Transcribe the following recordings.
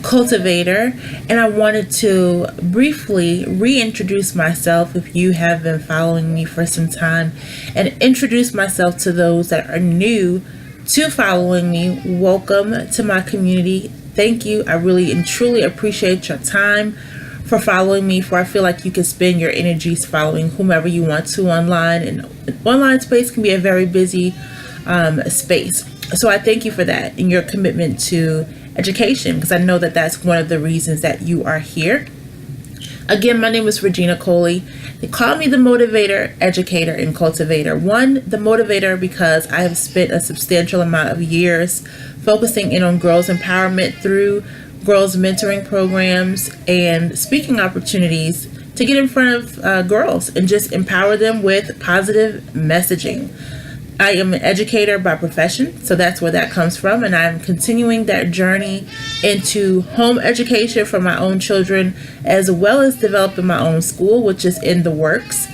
Cultivator, and I wanted to briefly reintroduce myself if you have been following me for some time, and introduce myself to those that are new to following me. Welcome to my community. Thank you. I really and truly appreciate your time for following me, for I feel like you can spend your energies following whomever you want to online, and online space can be a very busy space. So I thank you for that and your commitment to education, because I know that that's one of the reasons that you are here. Again, my name is Regina Coley. They call me the Motivator, Educator, and Cultivator. One, the Motivator, because I have spent a substantial amount of years focusing in on girls' empowerment through girls' mentoring programs and speaking opportunities to get in front of girls and just empower them with positive messaging. I am an educator by profession, so that's where that comes from, and I'm continuing that journey into home education for my own children, as well as developing my own school, which is in the works.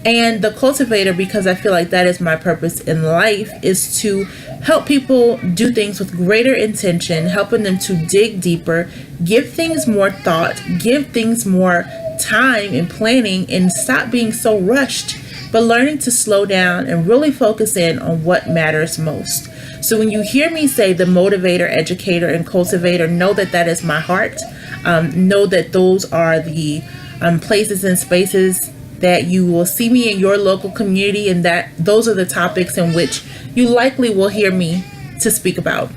And the Cultivator, because I feel like that is my purpose in life, is to help people do things with greater intention, helping them to dig deeper, give things more thought, give things more time and planning, and stop being so rushed, but learning to slow down and really focus in on what matters most. So when you hear me say the Motivator, Educator, and Cultivator, know that that is my heart. Know that those are the places and spaces that you will see me in your local community, and that those are the topics in which you likely will hear me to speak about.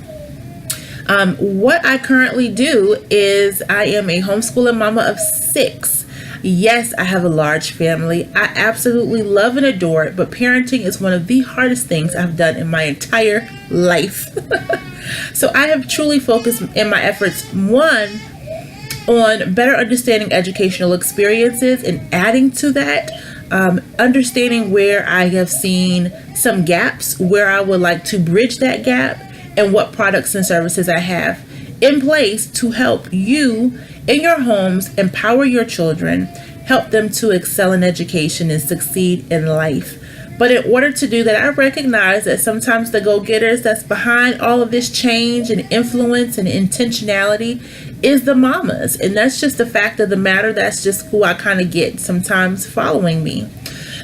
What I currently do is I am a homeschooling mama of 6. Yes, I have a large family. I absolutely love and adore it, but parenting is one of the hardest things I've done in my entire life. So I have truly focused in my efforts, one, on better understanding educational experiences, and adding to that, understanding where I have seen some gaps, where I would like to bridge that gap, and what products and services I have in place to help you in your homes empower your children, help them to excel in education and succeed in life. But in order to do that, I recognize that sometimes the go-getters that's behind all of this change and influence and intentionality is the mamas. And that's just the fact of the matter. That's just who I kind of get sometimes following me.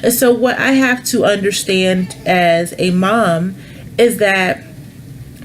And so what I have to understand as a mom is that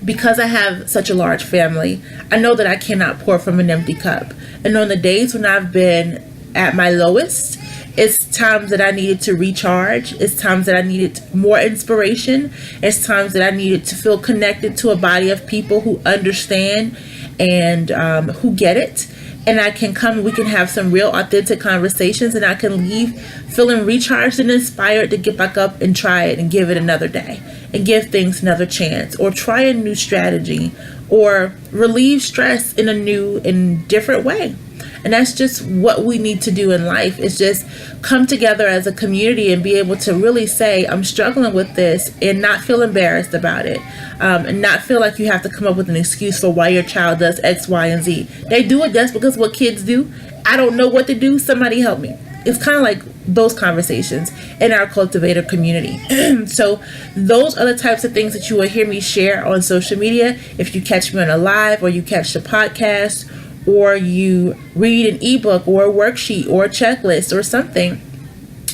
because I have such a large family, I know that I cannot pour from an empty cup. And on the days when I've been at my lowest, it's times that I needed to recharge. It's times that I needed more inspiration. It's times that I needed to feel connected to a body of people who understand and who get it. And I can come, we can have some real authentic conversations, and I can leave feeling recharged and inspired to get back up and try it and give it another day and give things another chance, or try a new strategy, or relieve stress in a new and different way. And that's just what we need to do in life, is just come together as a community and be able to really say, I'm struggling with this, and not feel embarrassed about it, and not feel like you have to come up with an excuse for why your child does X, Y, and Z. They do it just because what kids do. I don't know what to do. Somebody help me. It's kind of like those conversations in our Cultivator community. So those are the types of things that you will hear me share on social media. If you catch me on a live, or you catch the podcast, or you read an ebook or a worksheet or a checklist or something,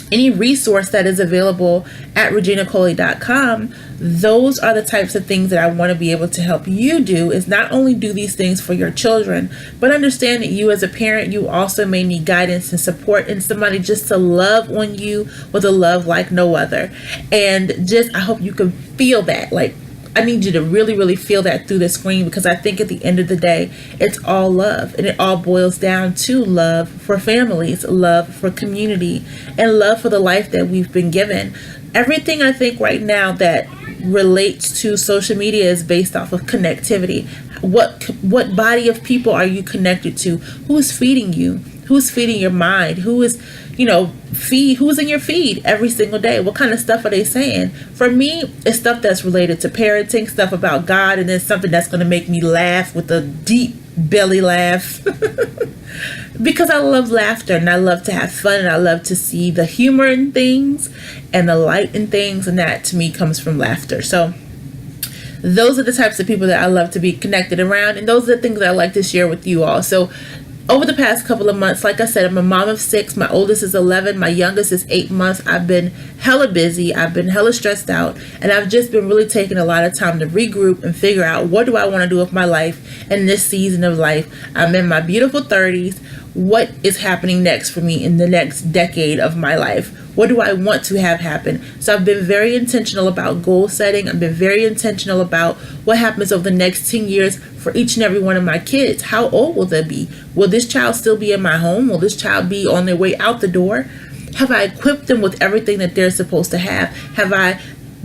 any resource that is available at reginacoley.com, those are the types of things that I want to be able to help you do, is not only do these things for your children, but understand that you as a parent, you also may need guidance and support, and somebody just to love on you with a love like no other. And just, I hope you can feel that. Like, I need you to really, really feel that through the screen, because I think at the end of the day, it's all love, and it all boils down to love for families, love for community, and love for the life that we've been given. Everything I think right now that relates to social media is based off of connectivity. What body of people are you connected to? Who is feeding you? Who's feeding your mind? Who is, who's in your feed every single day? What kind of stuff are they saying? For me, it's stuff that's related to parenting, stuff about God, and then something that's going to make me laugh with a deep belly laugh. Because I love laughter, and I love to have fun, and I love to see the humor in things and the light in things, and that to me comes from laughter. So those are the types of people that I love to be connected around, and those are the things that I like to share with you all. So over the past couple of months, like I said, I'm a mom of 6. My oldest is 11. My youngest is 8 months. I've been hella busy. I've been hella stressed out. And I've just been really taking a lot of time to regroup and figure out, what do I want to do with my life in this season of life? I'm in my beautiful 30s. What is happening next for me in the next decade of my life? What do I want to have happen? So I've been very intentional about goal setting. I've been very intentional about what happens over the next 10 years for each and every one of my kids. How old will they be? Will this child still be in my home? Will this child be on their way out the door? Have I equipped them with everything that they're supposed to have? Have I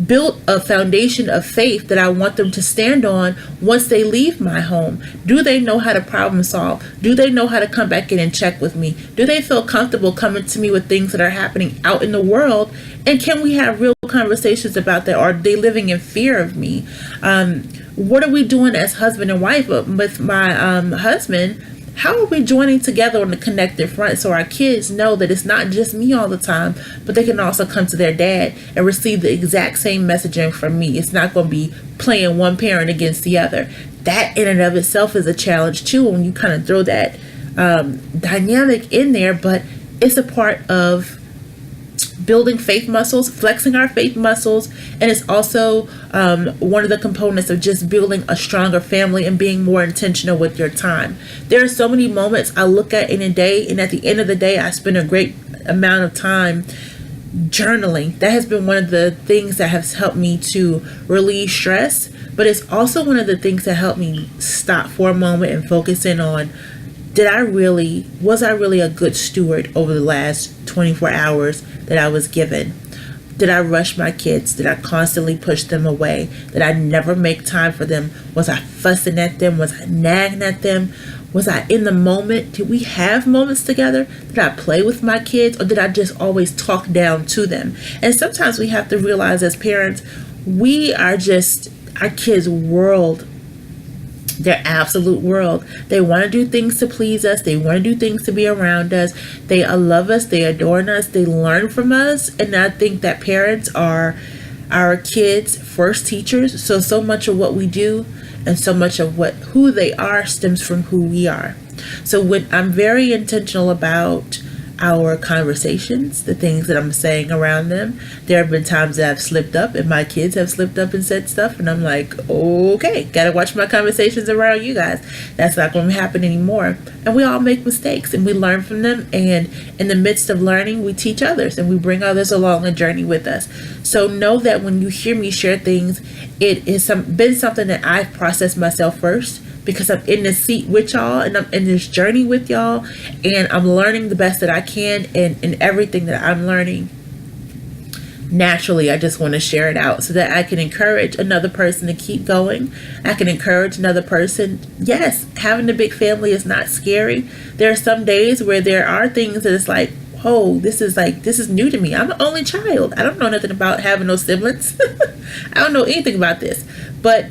built a foundation of faith that I want them to stand on once they leave my home? Do they know how to problem solve? Do they know how to come back in and check with me? Do they feel comfortable coming to me with things that are happening out in the world? And can we have real conversations about that? Are they living in fear of me? What are we doing as husband and wife? With my husband, how are we joining together on the connected front so our kids know that it's not just me all the time, but they can also come to their dad and receive the exact same messaging from me? It's not going to be playing one parent against the other. That in and of itself is a challenge too, when you kind of throw that dynamic in there, but it's a part of building faith muscles, flexing our faith muscles, and it's also one of the components of just building a stronger family and being more intentional with your time. There are so many moments I look at in a day, and at the end of the day, I spend a great amount of time journaling. That has been one of the things that has helped me to relieve stress, but it's also one of the things that helped me stop for a moment and focus in on, was I really a good steward over the last 24 hours that I was given? Did I rush my kids? Did I constantly push them away? Did I never make time for them? Was I fussing at them? Was I nagging at them? Was I in the moment? Did we have moments together? Did I play with my kids, or did I just always talk down to them? And sometimes we have to realize as parents, we are just our kids' world, their absolute world. They want to do things to please us. They want to do things to be around us. They love us. They adore us. They learn from us. And I think that parents are our kids' first teachers. So much of what we do and so much of who they are stems from who we are. So when I'm very intentional about our conversations, the things that I'm saying around them. There have been times that I've slipped up and my kids have slipped up and said stuff, and I'm like, okay, gotta watch my conversations around you guys. That's not going to happen anymore. And we all make mistakes and we learn from them, and in the midst of learning, we teach others and we bring others along the journey with us. So know that when you hear me share things, it has been something that I've processed myself first, because I'm in the seat with y'all and I'm in this journey with y'all, and I'm learning the best that I can, and in everything that I'm learning, naturally I just want to share it out so that I can encourage another person to keep going. I can encourage another person. Yes, having a big family is not scary. There are some days where there are things that it's like, oh, this is new to me. I'm an only child. I don't know nothing about having no siblings. I don't know anything about this, but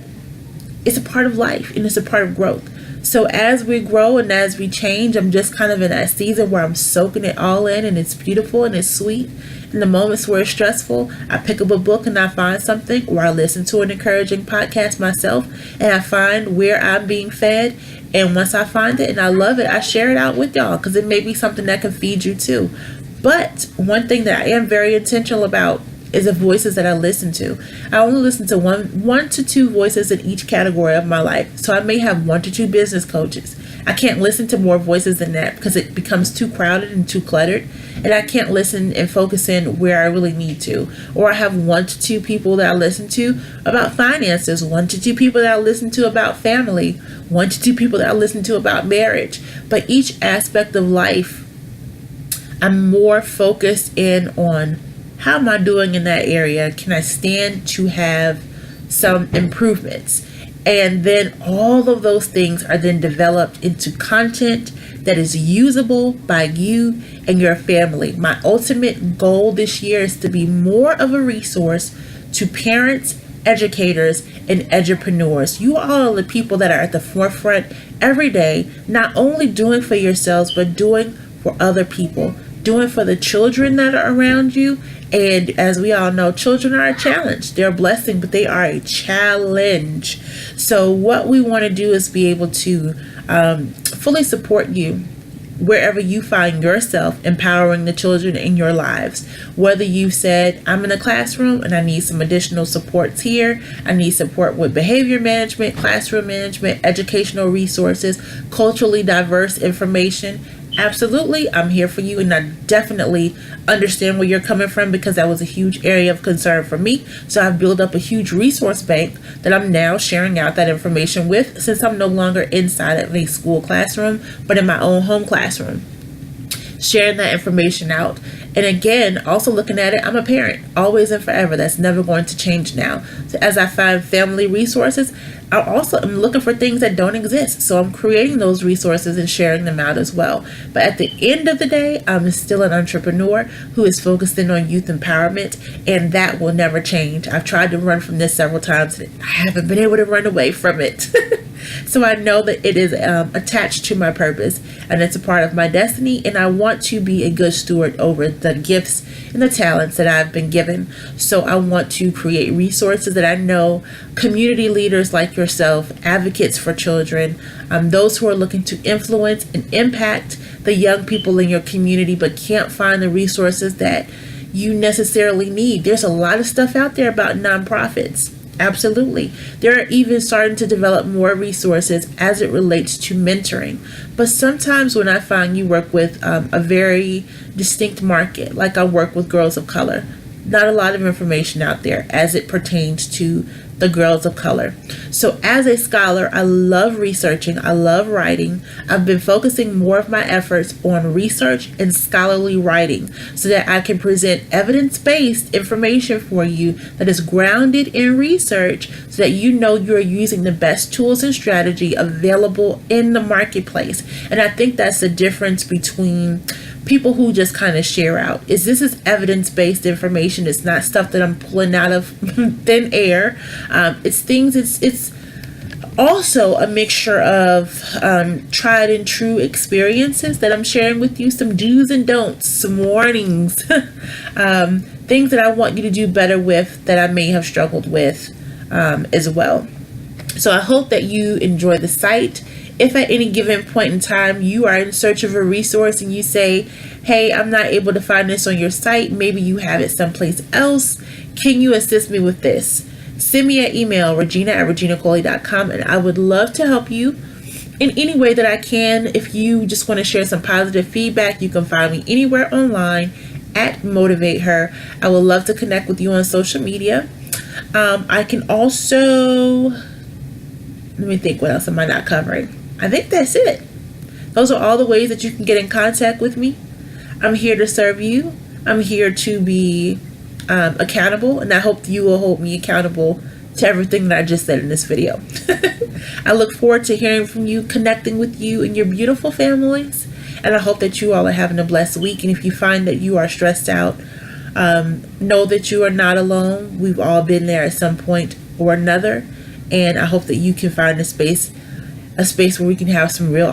it's a part of life and it's a part of growth. So as we grow and as we change, I'm just kind of in that season where I'm soaking it all in, and it's beautiful and it's sweet. In the moments where it's stressful, I pick up a book and I find something, or I listen to an encouraging podcast myself and I find where I'm being fed. And once I find it and I love it, I share it out with y'all, because it may be something that can feed you too. But one thing that I am very intentional about is the voices that I listen to. I only listen to one to two voices in each category of my life. So I may have 1 to 2 business coaches. I can't listen to more voices than that because it becomes too crowded and too cluttered, and I can't listen and focus in where I really need to. Or I have 1 to 2 people that I listen to about finances, 1 to 2 people that I listen to about family, 1 to 2 people that I listen to about marriage. But each aspect of life, I'm more focused in on, how am I doing in that area? Can I stand to have some improvements? And then all of those things are then developed into content that is usable by you and your family. My ultimate goal this year is to be more of a resource to parents, educators, and edupreneurs. You all are the people that are at the forefront every day, not only doing for yourselves, but doing for other people. doing for the children that are around you. And as we all know, children are a challenge. They're a blessing, but they are a challenge. So what we want to do is be able to fully support you wherever you find yourself empowering the children in your lives. Whether you said, I'm in a classroom and I need some additional supports here, I need support with behavior management, classroom management, educational resources, culturally diverse information, absolutely, I'm here for you. And I definitely understand where you're coming from, because that was a huge area of concern for me. So I've built up a huge resource bank that I'm now sharing out that information with, since I'm no longer inside of a school classroom, but in my own home classroom, sharing that information out. And again, also looking at it, I'm a parent, always and forever. That's never going to change now. So as I find family resources, I also am looking for things that don't exist. So I'm creating those resources and sharing them out as well. But at the end of the day, I'm still an entrepreneur who is focusing on youth empowerment, and that will never change. I've tried to run from this several times, and I haven't been able to run away from it. So I know that it is attached to my purpose, and it's a part of my destiny, and I want to be a good steward over the gifts and the talents that I've been given. So I want to create resources that I know community leaders like yourself, advocates for children, those who are looking to influence and impact the young people in your community but can't find the resources that you necessarily need. There's a lot of stuff out there about nonprofits. Absolutely. They're even starting to develop more resources as it relates to mentoring. But sometimes when I find you work with a very distinct market, like I work with girls of color, not a lot of information out there as it pertains to the girls of color. So as a scholar, I love researching, I love writing. I've been focusing more of my efforts on research and scholarly writing so that I can present evidence-based information for you that is grounded in research, so that you know you're using the best tools and strategy available in the marketplace. And I think that's the difference between people who just kind of share out. This is evidence-based information. It's not stuff that I'm pulling out of thin air. It's also a mixture of tried and true experiences that I'm sharing with you, some do's and don'ts, some warnings, things that I want you to do better with that I may have struggled with as well. So I hope that you enjoy the site. If at any given point in time you are in search of a resource and you say, hey, I'm not able to find this on your site, maybe you have it someplace else, can you assist me with this? Send me an email, regina@reginacoley.com, and I would love to help you in any way that I can. If you just want to share some positive feedback, you can find me anywhere online at MotivatHER. I would love to connect with you on social media. I can also, let me think, what else am I not covering? I think that's it. Those are all the ways that you can get in contact with me. I'm here to serve you. I'm here to be accountable, and I hope you will hold me accountable to everything that I just said in this video. I look forward to hearing from you, connecting with you and your beautiful families, and I hope that you all are having a blessed week. And if you find that you are stressed out, know that you are not alone. We've all been there at some point or another, and I hope that you can find a space where we can have some real